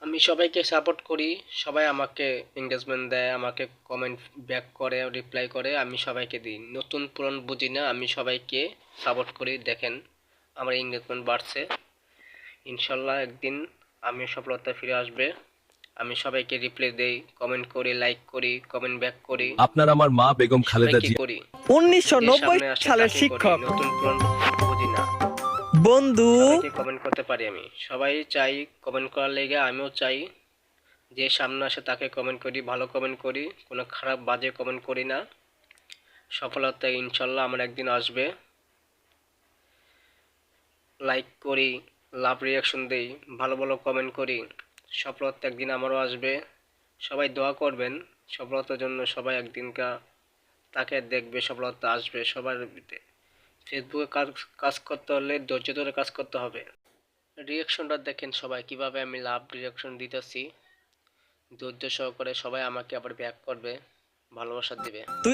আমি সবাইকে সাপোর্ট করি, সবাই আমাকে এঙ্গেজমেন্ট দেয়, আমাকে কমেন্ট ব্যাক করে, রিপ্লাই করে, আমি সবাইকে দিই। নতুন পুরনো বুঝি না, আমি সবাইকে সাপোর্ট করি। দেখেন আমার এঙ্গেজমেন্ট বাড়ছে, ইনশাল্লাহ একদিন আমিও সফলতা ফিরে আসবে। আমি সবাইকে রিপ্লাই দেই, কমেন্ট করি, লাইক করি, কমেন্ট ব্যাক করি, আপনার আমার মা বেগম খালেদা সবাইকে জিয়া করি। যে ১৯৯০ সামনে আসে সালের তাকে করি, শিক্ষক নতুন পুরনো বুঝি না। বন্ধু। সবাইকে কমেন্ট করতে পারি আমি, সবাই চাই কমেন্ট করার লেগে, আমিও চাই যে সামনে আসে তাকে কমেন্ট করি, ভালো কমেন্ট করি, কোনো খারাপ বাজে কমেন্ট করি না। সফলতা ইনশাল্লাহ আমার একদিন আসবে। লাইক করি, লাভ রিয়াকশন দেই, ভালো ভালো কমেন্ট করি, সফলতা একদিন আমারও আসবে। সবাই দোয়া করবেন সফলতার জন্য, সবাই একদিনকা তাকে দেখবে, সফলতা আসবে সবার। ফেসবুকে কাজ কাজ করতে হলে ধৈর্য ধরে কাজ করতে হবে। রিয়াকশনটা দেখেন সবাই কিভাবে আমি লাভ রিয়াকশন দিতেছি, ধৈর্য সহকারে সবাই আমাকে আবার ব্যাক করবে, ভালোবাসা দিবে। তুই